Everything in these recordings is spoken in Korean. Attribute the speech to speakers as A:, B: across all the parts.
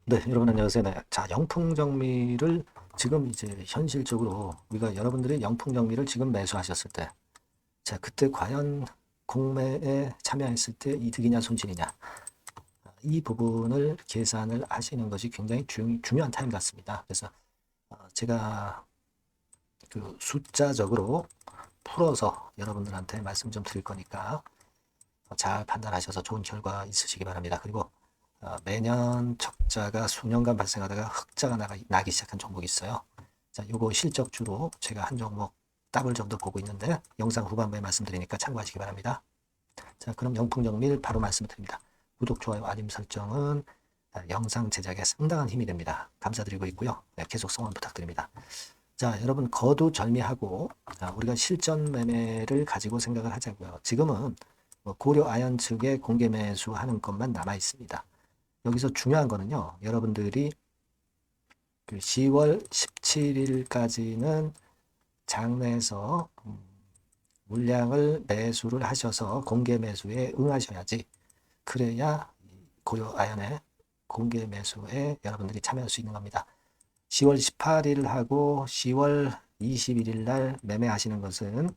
A: 네, 여러분 안녕하세요. 네, 자, 영풍정리를 지금 이제 현실적으로 우리가 여러분들이 영풍정리를 지금 매수하셨을 때, 자, 그때 과연 공매에 참여했을 때 이득이냐 손실이냐, 이 부분을 계산을 하시는 것이 굉장히 중요한 타임 같습니다. 그래서 제가 그 숫자적으로 풀어서 여러분들한테 말씀 좀 드릴 거니까 잘 판단하셔서 좋은 결과 있으시기 바랍니다. 그리고 매년 적자가 수년간 발생하다가 흑자가 나기 시작한 종목이 있어요. 자, 요거 실적주로 제가 한 종목 더블 정도 보고 있는데 영상 후반부에 말씀드리니까 참고하시기 바랍니다. 자, 그럼 영풍정밀 바로 말씀드립니다. 구독, 좋아요, 알림 설정은 영상 제작에 상당한 힘이 됩니다. 감사드리고 있고요. 네, 계속 성원 부탁드립니다. 자, 여러분 거두절미하고 우리가 실전 매매를 가지고 생각을 하자고요. 지금은 고려 아연 측의 공개 매수하는 것만 남아 있습니다. 여기서 중요한 거는요. 여러분들이 그 10월 17일까지는 장내에서 물량을 매수를 하셔서 공개 매수에 응하셔야지. 그래야 고려 아연의 공개 매수에 여러분들이 참여할 수 있는 겁니다. 10월 18일 하고 10월 21일 날 매매하시는 것은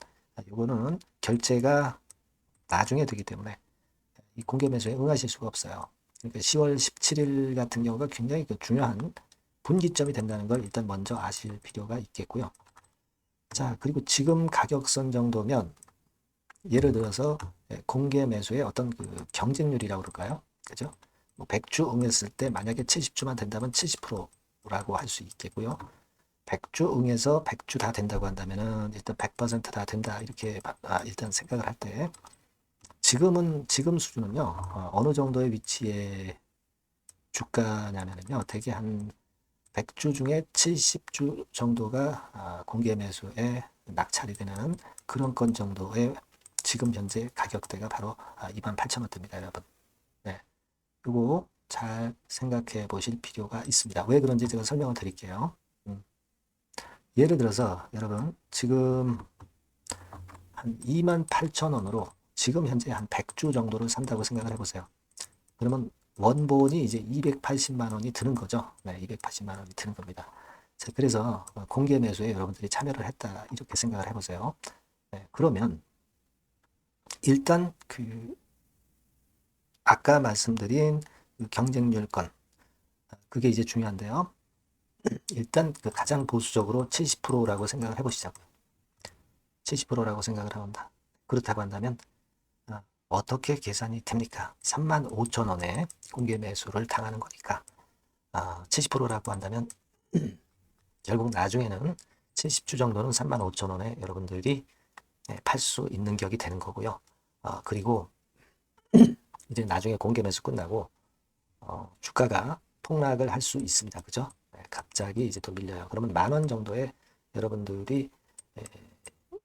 A: 이거는 결제가 나중에 되기 때문에 이 공개 매수에 응하실 수가 없어요. 그러니까 10월 17일 같은 경우가 굉장히 중요한 분기점이 된다는 걸 일단 먼저 아실 필요가 있겠고요. 자, 그리고 지금 가격선 정도면 예를 들어서 공개 매수의 어떤 그 경쟁률이라고 그럴까요? 그죠? 뭐 100주 응했을 때 만약에 70주만 된다면 70%라고 할 수 있겠고요. 100주 응해서 100주 다 된다고 한다면은 일단 100%다 된다 이렇게 일단 생각을 할 때 지금 수준은요 어느 정도의 위치에 주가냐면요 대개 한 100주 중에 70주 정도가 공개 매수에 낙찰이 되는 그런 건 정도의 지금 현재 가격대가 바로 28,000원대입니다, 여러분. 네, 이거 잘 생각해 보실 필요가 있습니다. 왜 그런지 제가 설명을 드릴게요. 예를 들어서 여러분 지금 한 28,000원으로 지금 현재 한 100주 정도를 산다고 생각을 해보세요. 그러면 원본이 이제 280만 원이 드는 거죠. 네, 280만 원이 드는 겁니다. 자, 그래서 공개 매수에 여러분들이 참여를 했다 이렇게 생각을 해보세요. 네, 그러면 일단 그 아까 말씀드린 그 경쟁률권 그게 이제 중요한데요. 일단 그 가장 보수적으로 70%라고 생각을 해보시자고요. 70%라고 생각을 한다. 그렇다고 한다면 어떻게 계산이 됩니까? 35,000원에 공개 매수를 당하는 거니까 70%라고 한다면 결국 나중에는 70주 정도는 35,000원에 여러분들이 팔 수 있는 격이 되는 거고요. 그리고 이제 나중에 공개 매수 끝나고 주가가 폭락을 할 수 있습니다. 그죠? 갑자기 이제 또 밀려요. 그러면 10,000원 정도에 여러분들이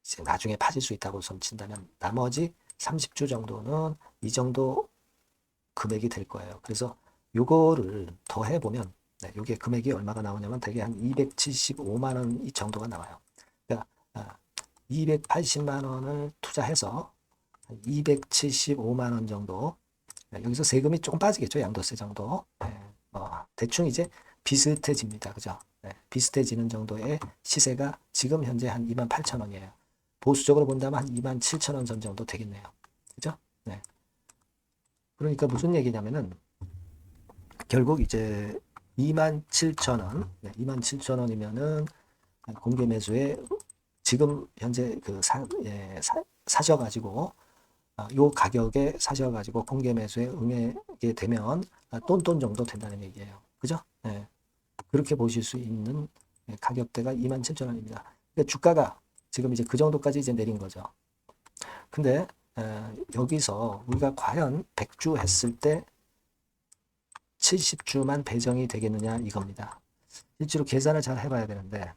A: 이제 나중에 파실 수 있다고 손친다면 나머지 30주 정도는 이 정도 금액이 될 거예요. 그래서 요거를 더 해보면 요게 금액이 얼마가 나오냐면 대개 한 275만 원 이 정도가 나와요. 그러니까 280만 원을 투자해서 275만 원 정도 여기서 세금이 조금 빠지겠죠. 양도세 정도. 대충 이제 비슷해집니다. 그죠? 비슷해지는 정도의 시세가 지금 현재 한 28,000원이에요. 보수적으로 본다면 한 27,000원 전 정도 되겠네요. 그죠? 네. 그러니까 무슨 얘기냐면은 결국 이제 27,000원, 27,000원이면은 공개 매수에 지금 현재 그 사셔가지고 요 가격에 사셔가지고 공개 매수에 응하게 되면 똔똔 정도 된다는 얘기예요. 그죠? 네. 그렇게 보실 수 있는 가격대가 27,000원입니다. 그러니까 주가가 지금 이제 그 정도까지 이제 내린 거죠. 근데 여기서 우리가 과연 100주 했을 때 70주만 배정이 되겠느냐 이겁니다. 실제로 계산을 잘 해봐야 되는데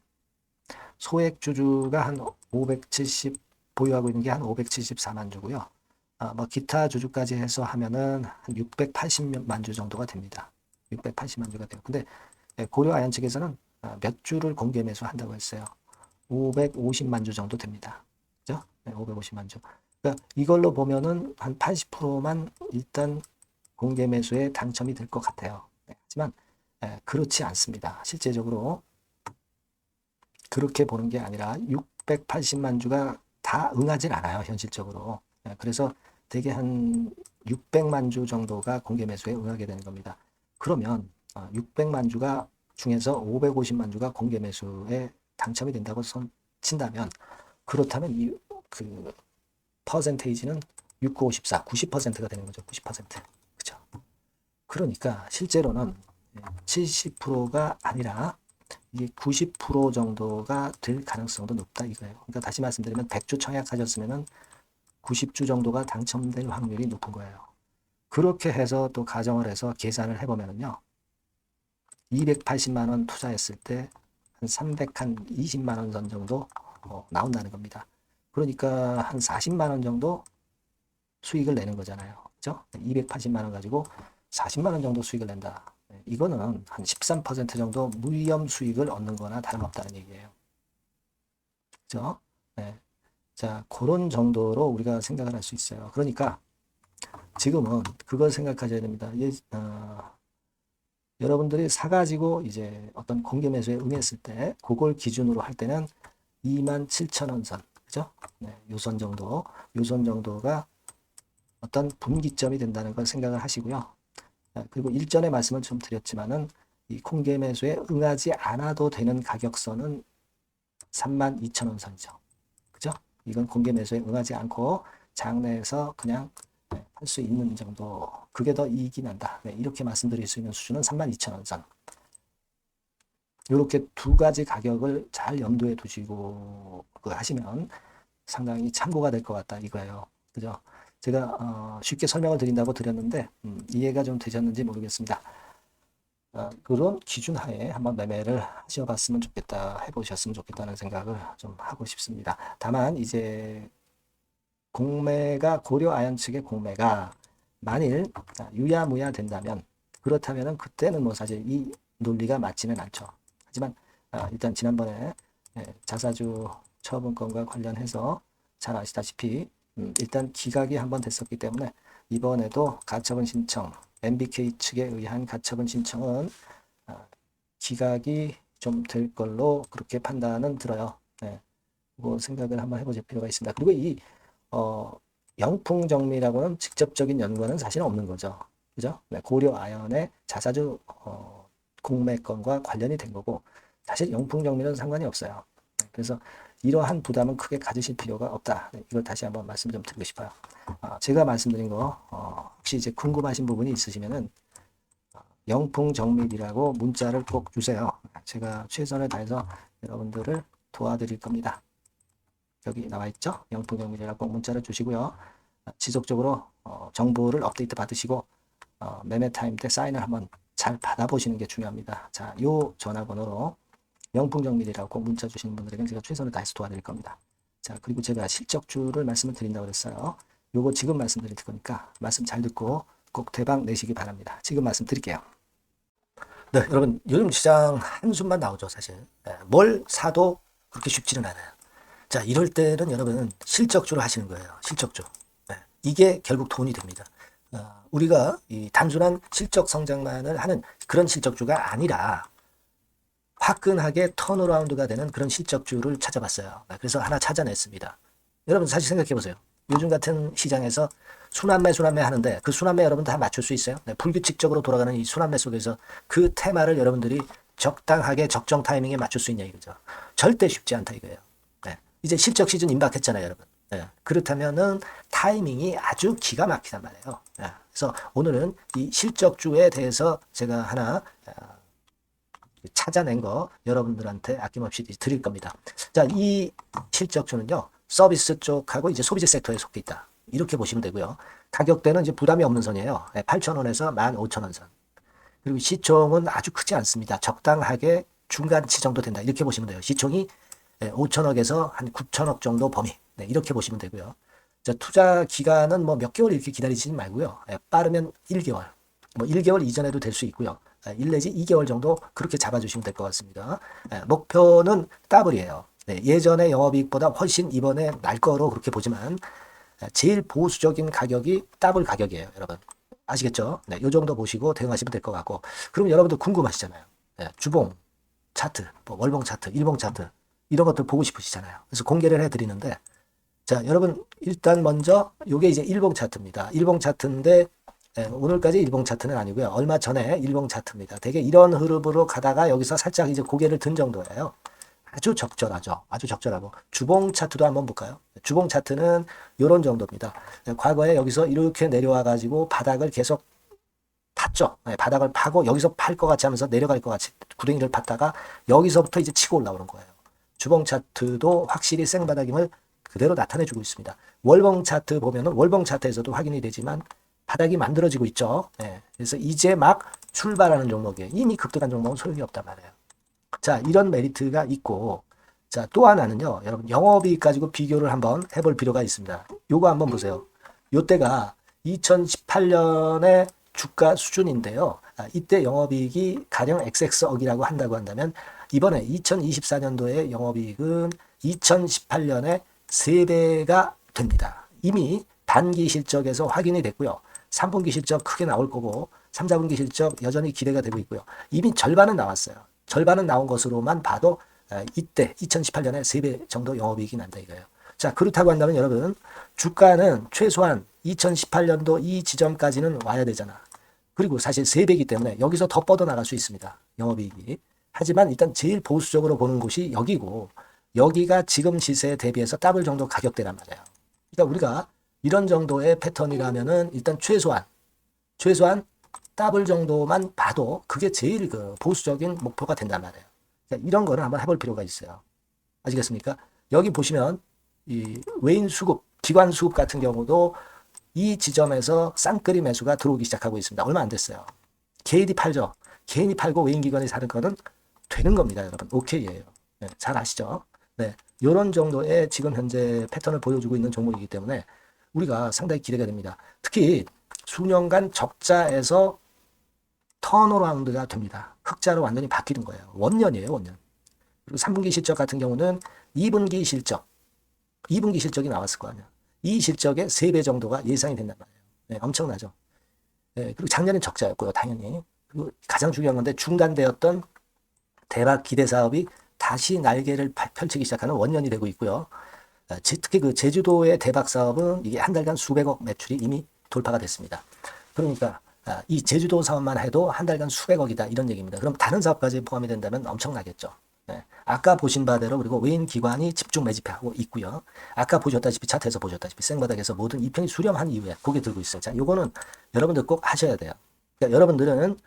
A: 소액 주주가 한 570 보유하고 있는 게 한 574만 주고요. 뭐 기타 주주까지 해서 하면은 한 680만 주 정도가 됩니다. 680만 주가 돼요. 근데 고려 아연 측에서는 몇 주를 공개 매수한다고 했어요. 550만 주 정도 됩니다. 그죠? 550만 주. 그러니까 이걸로 보면은 한 80%만 일단 공개 매수에 당첨이 될 것 같아요. 하지만 그렇지 않습니다. 실제적으로 그렇게 보는 게 아니라 680만 주가 다 응하진 않아요. 현실적으로. 그래서 대개 한 600만 주 정도가 공개 매수에 응하게 되는 겁니다. 그러면 600만 주가 중에서 550만 주가 공개 매수에 당첨이 된다고 친다면, 그렇다면 그 퍼센테이지는 6954, 90%가 되는 거죠. 90%. 그죠? 그러니까 실제로는 70%가 아니라 이게 90% 정도가 될 가능성도 높다 이거예요. 그러니까 다시 말씀드리면 100주 청약하셨으면은 90주 정도가 당첨될 확률이 높은 거예요. 그렇게 해서 또 가정을 해서 계산을 해보면은요, 280만 원 투자했을 때 한 320만 원 선 정도 나온다는 겁니다. 그러니까 한 40만 원 정도 수익을 내는 거잖아요. 그죠? 280만 원 가지고 40만 원 정도 수익을 낸다. 이거는 한 13% 정도 무위험 수익을 얻는 거나 다름없다는 얘기예요. 그죠? 네. 자, 그런 정도로 우리가 생각을 할 수 있어요. 그러니까 지금은 그걸 생각하셔야 됩니다. 여러분들이 사가지고 이제 어떤 공개 매수에 응했을 때, 그걸 기준으로 할 때는 27,000원 선, 그죠? 네, 요선 정도, 요선 정도가 어떤 분기점이 된다는 걸 생각을 하시고요. 그리고 일전에 말씀을 좀 드렸지만은 이 공개 매수에 응하지 않아도 되는 가격선은 32,000원 선이죠. 그죠? 이건 공개 매수에 응하지 않고 장내에서 그냥 할 수 있는 정도, 그게 더 이익이 난다. 네, 이렇게 말씀드릴 수 있는 수준은 32,000원 선. 이렇게 두 가지 가격을 잘 염두에 두시고 하시면 상당히 참고가 될 것 같다 이거예요. 그죠? 제가 쉽게 설명을 드린다고 드렸는데 이해가 좀 되셨는지 모르겠습니다. 그런 기준 하에 한번 매매를 하셔봤으면 좋겠다, 해보셨으면 좋겠다는 생각을 좀 하고 싶습니다. 다만 이제 공매가, 고려 아연 측의 공매가 만일 유야무야 된다면, 그렇다면은 그때는 뭐 사실 이 논리가 맞지는 않죠. 하지만 일단 지난번에 자사주 처분권과 관련해서 잘 아시다시피 일단 기각이 한번 됐었기 때문에 이번에도 가처분 신청, MBK 측에 의한 가처분 신청은 기각이 좀 될 걸로 그렇게 판단은 들어요. 네. 그 생각을 한번 해보실 필요가 있습니다. 그리고 이 영풍정밀하고는 직접적인 연관은 사실 없는 거죠. 그죠? 네, 고려 아연의 자사주 공매권과 관련이 된 거고, 사실 영풍정밀은 상관이 없어요. 네, 그래서 이러한 부담은 크게 가지실 필요가 없다. 네, 이걸 다시 한번 말씀 좀 드리고 싶어요. 제가 말씀드린 거 혹시 이제 궁금하신 부분이 있으시면은 영풍정밀이라고 문자를 꼭 주세요. 제가 최선을 다해서 여러분들을 도와드릴 겁니다. 여기 나와 있죠? 영풍정밀이라고 꼭 문자를 주시고요. 지속적으로 정보를 업데이트 받으시고 매매 타임 때 사인을 한번 잘 받아보시는 게 중요합니다. 자, 요 전화번호로 영풍정밀이라고 꼭 문자 주시는 분들에게는 제가 최선을 다해서 도와드릴 겁니다. 자, 그리고 제가 실적주를 말씀을 드린다고 그랬어요. 요거 지금 말씀드릴 거니까 말씀 잘 듣고 꼭 대박 내시기 바랍니다. 지금 말씀드릴게요. 네, 여러분, 요즘 시장 한숨만 나오죠, 사실. 뭘 사도 그렇게 쉽지는 않아요. 자, 이럴 때는 여러분 실적주를 하시는 거예요. 실적주. 이게 결국 돈이 됩니다. 우리가 이 단순한 실적 성장만을 하는 그런 실적주가 아니라 화끈하게 턴어라운드가 되는 그런 실적주를 찾아봤어요. 그래서 하나 찾아냈습니다. 여러분 사실 생각해 보세요. 요즘 같은 시장에서 순환매 하는데 그 순환매 여러분 다 맞출 수 있어요? 네, 불규칙적으로 돌아가는 이 순환매 속에서 그 테마를 여러분들이 적당하게 적정 타이밍에 맞출 수 있냐 이거죠. 절대 쉽지 않다 이거예요. 네, 이제 실적 시즌 임박했잖아요, 여러분. 네, 그렇다면은 타이밍이 아주 기가 막히단 말이에요. 네, 그래서 오늘은 이 실적주에 대해서 제가 하나 찾아낸 거 여러분들한테 아낌없이 드릴 겁니다. 자, 이 실적주는요, 서비스 쪽하고 이제 소비재 섹터에 속해 있다. 이렇게 보시면 되고요. 가격대는 이제 부담이 없는 선이에요. 8,000원에서 15,000원 선. 그리고 시총은 아주 크지 않습니다. 적당하게 중간치 정도 된다. 이렇게 보시면 돼요. 시총이 5천억에서 한 9천억 정도 범위. 네, 이렇게 보시면 되고요. 자, 투자 기간은 뭐 몇 개월 이렇게 기다리지 말고요. 빠르면 1개월. 뭐 1개월 이전에도 될 수 있고요. 1 내지 2개월 정도 그렇게 잡아주시면 될 것 같습니다. 목표는 더블이에요. 네, 예전의 영업이익보다 훨씬 이번에 날 거로 그렇게 보지만 제일 보수적인 가격이 더블 가격이에요, 여러분. 아시겠죠? 네, 요 정도 보시고 대응하시면 될 것 같고. 그럼 여러분들 궁금하시잖아요. 네, 주봉 차트, 뭐 월봉 차트, 일봉 차트 이런 것들 보고 싶으시잖아요. 그래서 공개를 해드리는데, 자, 여러분 일단 먼저 요게 이제 일봉 차트입니다. 일봉 차트인데 오늘까지 일봉 차트는 아니고요. 얼마 전에 일봉 차트입니다. 되게 이런 흐름으로 가다가 여기서 살짝 이제 고개를 든 정도예요. 아주 적절하죠. 아주 적절하고. 주봉 차트도 한번 볼까요? 주봉 차트는 이런 정도입니다. 과거에 여기서 이렇게 내려와 가지고 바닥을 계속 팠죠. 바닥을 파고 여기서 팔 것 같이 하면서 내려갈 것 같이 구덩이를 팠다가 여기서부터 이제 치고 올라오는 거예요. 주봉 차트도 확실히 생바닥임을 그대로 나타내주고 있습니다. 월봉 차트 보면은 월봉 차트에서도 확인이 되지만 바닥이 만들어지고 있죠. 그래서 이제 막 출발하는 종목이에요. 이미 급등한 종목은 소용이 없단 말이에요. 자, 이런 메리트가 있고, 자, 또 하나는요, 여러분, 영업이익 가지고 비교를 한번 해볼 필요가 있습니다. 요거 한번 보세요. 요때가 2018년의 주가 수준인데요. 이때 영업이익이 가령 XX억이라고 한다고 한다면, 이번에 2024년도의 영업이익은 2018년에 3배가 됩니다. 이미 단기 실적에서 확인이 됐고요. 3분기 실적 크게 나올 거고, 3, 4분기 실적 여전히 기대가 되고 있고요. 이미 절반은 나왔어요. 절반은 나온 것으로만 봐도 이때 2018년에 3배 정도 영업이익이 난다 이거예요. 자, 그렇다고 한다면 여러분 주가는 최소한 2018년도 이 지점까지는 와야 되잖아. 그리고 사실 3배이기 때문에 여기서 더 뻗어나갈 수 있습니다. 영업이익이. 하지만 일단 제일 보수적으로 보는 곳이 여기고 여기가 지금 시세에 대비해서 더블 정도 가격대란 말이에요. 그러니까 우리가 이런 정도의 패턴이라면은 일단 최소한 더블 정도만 봐도 그게 제일 그 보수적인 목표가 된단 말이에요. 그러니까 이런 거를 한번 해볼 필요가 있어요. 아시겠습니까? 여기 보시면 이 외인 수급, 기관 수급 같은 경우도 이 지점에서 쌍끌이 매수가 들어오기 시작하고 있습니다. 얼마 안 됐어요. 개인이 팔죠. 개인이 팔고 외인 기관이 사는 거는 되는 겁니다, 여러분. 오케이예요. 네, 잘 아시죠? 네, 이런 정도의 지금 현재 패턴을 보여주고 있는 종목이기 때문에 우리가 상당히 기대가 됩니다. 특히 수년간 적자에서 턴어라운드가 됩니다. 흑자로 완전히 바뀌는 거예요. 원년이에요, 원년. 그리고 3분기 실적 같은 경우는 2분기 실적이 나왔을 거 아니야. 이 실적의 3배 정도가 예상이 된단 말이에요. 네, 엄청나죠. 네, 그리고 작년엔 적자였고요, 당연히. 그리고 가장 중요한 건데 중단되었던 대박 기대 사업이 다시 날개를 펼치기 시작하는 원년이 되고 있고요. 특히 그 제주도의 대박 사업은 이게 한 달간 수백억 매출이 이미 돌파가 됐습니다. 그러니까 이 제주도 사업만 해도 한 달간 수백억이다 이런 얘기입니다. 그럼 다른 사업까지 포함이 된다면 엄청나겠죠. 네. 아까 보신 바대로 그리고 외인 기관이 집중 매집하고 있고요. 아까 보셨다시피 차트에서 보셨다시피 생바닥에서 모든 이평이 수렴한 이후에 고개 들고 있어요. 자, 요거는 여러분들 꼭 하셔야 돼요. 그러니까 여러분들은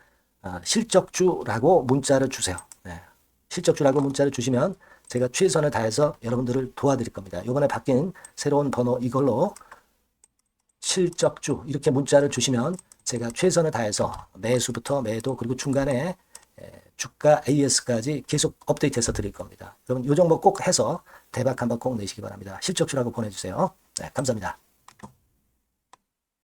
A: 실적주라고 문자를 주세요. 네. 실적주라고 문자를 주시면 제가 최선을 다해서 여러분들을 도와드릴 겁니다. 이번에 바뀐 새로운 번호 이걸로 실적주 이렇게 문자를 주시면 제가 최선을 다해서 매수부터 매도 그리고 중간에 주가 AS까지 계속 업데이트해서 드릴 겁니다. 여러분 이 종목 꼭 해서 대박 한번 꼭 내시기 바랍니다. 실적주라고 보내주세요. 네, 감사합니다.